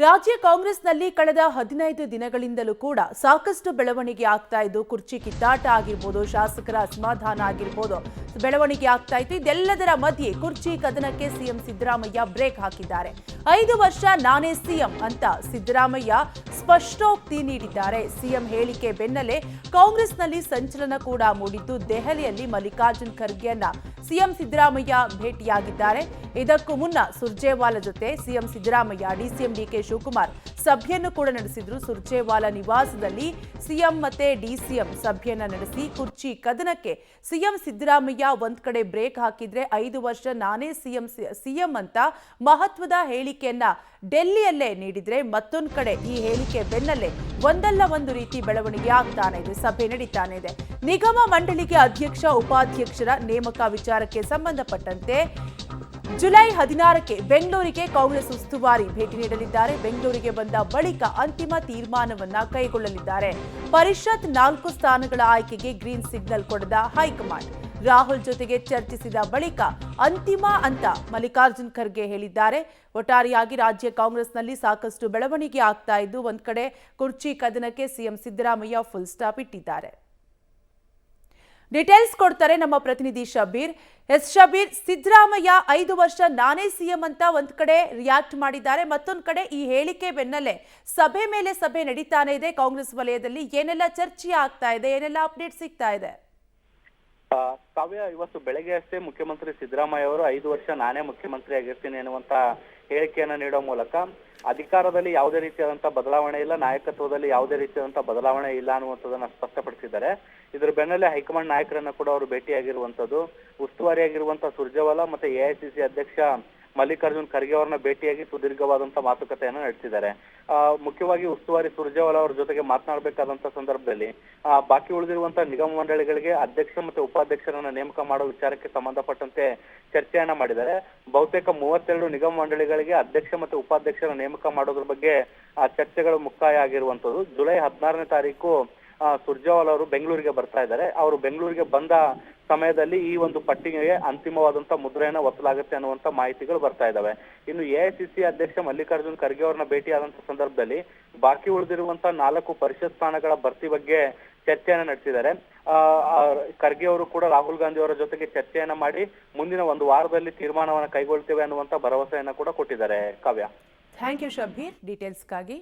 ರಾಜ್ಯ ಕಾಂಗ್ರೆಸ್ನಲ್ಲಿ ಕಳೆದ 15 ದಿನಗಳಿಂದಲೂ ಕೂಡ ಸಾಕಷ್ಟು ಬೆಳವಣಿಗೆ ಆಗ್ತಾ ಇದ್ದು ಕುರ್ಚಿ ಕಿತ್ತಾಟ ಆಗಿರಬಹುದು, ಶಾಸಕರ ಅಸಮಾಧಾನ ಆಗಿರಬಹುದು, ಬೆಳವಣಿಗೆ ಆಗ್ತಾ ಇತ್ತು. ಇದೆಲ್ಲದರ ಮಧ್ಯೆ ಕುರ್ಚಿ ಕದನಕ್ಕೆ ಸಿಎಂ ಸಿದ್ದರಾಮಯ್ಯ ಬ್ರೇಕ್ ಹಾಕಿದ್ದಾರೆ. 5 ವರ್ಷ ನಾನೇ ಸಿಎಂ ಅಂತ ಸಿದ್ದರಾಮಯ್ಯ ಸ್ಪಷ್ಟೋಕ್ತಿ ನೀಡಿದ್ದಾರೆ. ಸಿಎಂ ಹೇಳಿಕೆ ಬೆನ್ನಲ್ಲೇ ಕಾಂಗ್ರೆಸ್ನಲ್ಲಿ ಸಂಚಲನ ಕೂಡ ಮೂಡಿದ್ದು, ದೆಹಲಿಯಲ್ಲಿ ಮಲ್ಲಿಕಾರ್ಜುನ್ ಖರ್ಗೆಯನ್ನ ಸಿಎಂ ಸಿದ್ದರಾಮಯ್ಯ ಭೇಟಿಯಾಗಿದ್ದಾರೆ. ಇದಕ್ಕೂ ಮುನ್ನ ಸುರ್ಜೇವಾಲಾ ಜೊತೆ CM Siddaramaiah DCM DK Shivakumar ಸಭೆಯನ್ನು ಕೂಡ ನಡೆಸಿದ್ರು. ಸುರ್ಜೇವಾಲಾ ನಿವಾಸದಲ್ಲಿ ಸಿಎಂ ಮತ್ತೆ ಡಿಸಿಎಂ ಸಭೆಯನ್ನ ನಡೆಸಿ ಕುರ್ಚಿ ಕದನಕ್ಕೆ ಸಿಎಂ ಸಿದ್ದರಾಮಯ್ಯ ಒಂದ್ ಕಡೆ ಬ್ರೇಕ್ ಹಾಕಿದ್ರೆ 5 ವರ್ಷ ನಾನೇ ಸಿಎಂ ಅಂತ ಮಹತ್ವದ ಹೇಳಿಕೆಯನ್ನ ಡೆಲ್ಲಿಯಲ್ಲೇ ನೀಡಿದ್ರೆ, ಮತ್ತೊಂದು ಕಡೆ ಈ ಹೇಳಿಕೆ ಬೆನ್ನಲ್ಲೇ ಒಂದಲ್ಲ ಒಂದು ರೀತಿ ಬೆಳವಣಿಗೆ ಆಗ್ತಾನೆ ಇದೆ, ಸಭೆ ನಡೀತಾನೆ ಇದೆ. ನಿಗಮ ಮಂಡಳಿಗೆ ಅಧ್ಯಕ್ಷ ಉಪಾಧ್ಯಕ್ಷರ ನೇಮಕ ವಿಚಾರಕ್ಕೆ ಸಂಬಂಧಪಟ್ಟಂತೆ ಜುಲೈ 16ಕ್ಕೆ ಬೆಂಗಳೂರಿಗೆ ಕಾಂಗ್ರೆಸ್ ಉಸ್ತುವಾರಿ ಭೇಟಿ ನೀಡಲಿದ್ದಾರೆ. ಬೆಂಗಳೂರಿಗೆ ಬಂದ ಬಳಿಕ ಅಂತಿಮ ತೀರ್ಮಾನವನ್ನ ಕೈಗೊಳ್ಳಲಿದ್ದಾರೆ. ಪರಿಷತ್ 4 ಸ್ಥಾನಗಳ ಆಯ್ಕೆಗೆ ಗ್ರೀನ್ ಸಿಗ್ನಲ್ ಕೊಡದ ಹೈಕಮಾಂಡ್ ರಾಹುಲ್ ಜೊತೆಗೆ ಚರ್ಚಿಸಿದ ಬಳಿಕ ಅಂತಿಮ ಅಂತ ಮಲ್ಲಿಕಾರ್ಜುನ್ ಖರ್ಗೆ ಹೇಳಿದ್ದಾರೆ. ಒಟ್ಟಾರೆಯಾಗಿ ರಾಜ್ಯ ಕಾಂಗ್ರೆಸ್ನಲ್ಲಿ ಸಾಕಷ್ಟು ಬೆಳವಣಿಗೆ ಆಗ್ತಾ ಇದ್ದು, ಒಂದ್ ಕಡೆ ಕುರ್ಚಿ ಕದನಕ್ಕೆ ಸಿಎಂ ಸಿದ್ದರಾಮಯ್ಯ ಫುಲ್ ಸ್ಟಾಪ್ ಇಟ್ಟಿದ್ದಾರೆ. ಡೀಟೇಲ್ಸ್ ಕೊಡ್ತಾರೆ ನಮ್ಮ ಪ್ರತಿನಿಧಿ ಶಬೀರ್. ಶಬೀರ್, ಸಿದ್ದರಾಮಯ್ಯ 5 ವರ್ಷ ನಾನೇ ಸಿಎಂ ಅಂತ ಒಂದ್ ಕಡೆ ರಿಯಾಕ್ಟ್ ಮಾಡಿದ್ದಾರೆ, ಮತ್ತೊಂದ್ ಕಡೆ ಈ ಹೇಳಿಕೆ ಬೆನ್ನಲ್ಲೇ ಸಭೆ ಮೇಲೆ ಸಭೆ ನಡೀತಾನೆ ಇದೆ. ಕಾಂಗ್ರೆಸ್ ವಲಯದಲ್ಲಿ ಏನೆಲ್ಲ ಚರ್ಚೆ ಆಗ್ತಾ ಇದೆ, ಏನೆಲ್ಲ ಅಪ್ಡೇಟ್ ಸಿಗ್ತಾ ಇದೆ? ಕಾವ್ಯ, ಇವತ್ತು ಬೆಳಗ್ಗೆ ಅಷ್ಟೇ ಮುಖ್ಯಮಂತ್ರಿ ಸಿದ್ದರಾಮಯ್ಯ ಅವರು 5 ವರ್ಷ ನಾನೇ ಮುಖ್ಯಮಂತ್ರಿ ಆಗಿರ್ತೀನಿ ಅನ್ನುವಂತ ಹೇಳಿಕೆಯನ್ನ ನೀಡೋ ಮೂಲಕ ಅಧಿಕಾರದಲ್ಲಿ ಯಾವುದೇ ರೀತಿಯಾದಂತಹ ಬದಲಾವಣೆ ಇಲ್ಲ, ನಾಯಕತ್ವದಲ್ಲಿ ಯಾವುದೇ ರೀತಿಯಾದಂತಹ ಬದಲಾವಣೆ ಇಲ್ಲ ಅನ್ನುವಂಥದ್ದನ್ನ ಸ್ಪಷ್ಟಪಡಿಸಿದ್ದಾರೆ. ಇದರ ಬೆನ್ನಲ್ಲೇ ಹೈಕಮಾಂಡ್ ನಾಯಕರನ್ನ ಕೂಡ ಅವರು ಭೇಟಿಯಾಗಿರುವಂತದ್ದು. ಉಸ್ತುವಾರಿಯಾಗಿರುವಂತಹ ಸುರ್ಜೇವಾಲಾ ಮತ್ತೆ ಎಐಸಿಸಿ ಅಧ್ಯಕ್ಷ ಮಲ್ಲಿಕಾರ್ಜುನ್ ಖರ್ಗೆ ಅವರನ್ನ ಭೇಟಿಯಾಗಿ ಸುದೀರ್ಘವಾದಂತಹ ಮಾತುಕತೆಯನ್ನು ನಡೆಸಿದ್ದಾರೆ. ಮುಖ್ಯವಾಗಿ ಉಸ್ತುವಾರಿ ಸುರ್ಜೇವಾಲಾ ಅವರ ಜೊತೆಗೆ ಮಾತನಾಡಬೇಕಾದಂತಹ ಸಂದರ್ಭದಲ್ಲಿ ಬಾಕಿ ಉಳಿದಿರುವಂತಹ ನಿಗಮ ಮಂಡಳಿಗಳಿಗೆ ಅಧ್ಯಕ್ಷ ಮತ್ತೆ ಉಪಾಧ್ಯಕ್ಷರನ್ನ ನೇಮಕ ಮಾಡೋ ವಿಚಾರಕ್ಕೆ ಸಂಬಂಧಪಟ್ಟಂತೆ ಚರ್ಚೆಯನ್ನ ಮಾಡಿದ್ದಾರೆ. ಬಹುತೇಕ 32 ನಿಗಮ ಮಂಡಳಿಗಳಿಗೆ ಅಧ್ಯಕ್ಷ ಮತ್ತೆ ಉಪಾಧ್ಯಕ್ಷರ ನೇಮಕ ಮಾಡೋದ್ರ ಬಗ್ಗೆ ಚರ್ಚೆಗಳು ಮುಕ್ತಾಯ ಆಗಿರುವಂತದ್ದು. ಜುಲೈ 16ನೇ ತಾರೀಕು ಸುರ್ಜೇವಾಲಾ ಅವರು ಬೆಂಗಳೂರಿಗೆ ಬರ್ತಾ ಇದ್ದಾರೆ. ಅವರು ಬೆಂಗಳೂರಿಗೆ ಬಂದ ಸಮಯದಲ್ಲಿ ಈ ಒಂದು ಪಟ್ಟಿಗೆ ಅಂತಿಮವಾದಂತ ಮುದ್ರೆಯನ್ನ ಒತ್ತಲಾಗುತ್ತೆ ಅನ್ನುವಂತ ಮಾಹಿತಿಗಳು ಬರ್ತಾ ಇದಾವೆ. ಇನ್ನು ಎಐಸಿಸಿ ಅಧ್ಯಕ್ಷ ಮಲ್ಲಿಕಾರ್ಜುನ್ ಖರ್ಗೆ ಅವರನ್ನ ಭೇಟಿಯಾದಂತ ಸಂದರ್ಭದಲ್ಲಿ ಬಾಕಿ ಉಳಿದಿರುವಂತಹ 4 ಪರಿಷತ್ ಸ್ಥಾನಗಳ ಭರ್ತಿ ಬಗ್ಗೆ ಚರ್ಚೆಯನ್ನ ನಡೆಸಿದ್ದಾರೆ. ಖರ್ಗೆ ಅವರು ಕೂಡ ರಾಹುಲ್ ಗಾಂಧಿ ಅವರ ಜೊತೆಗೆ ಚರ್ಚೆಯನ್ನ ಮಾಡಿ ಮುಂದಿನ 1 ವಾರದಲ್ಲಿ ತೀರ್ಮಾನವನ್ನ ಕೈಗೊಳ್ತೇವೆ ಅನ್ನುವಂತ ಭರವಸೆಯನ್ನ ಕೂಡ ಕೊಟ್ಟಿದ್ದಾರೆ. ಕಾವ್ಯ, ಥ್ಯಾಂಕ್ ಯು ಶಬೀರ್ ಡೀಟೇಲ್ಸ್ಗಾಗಿ.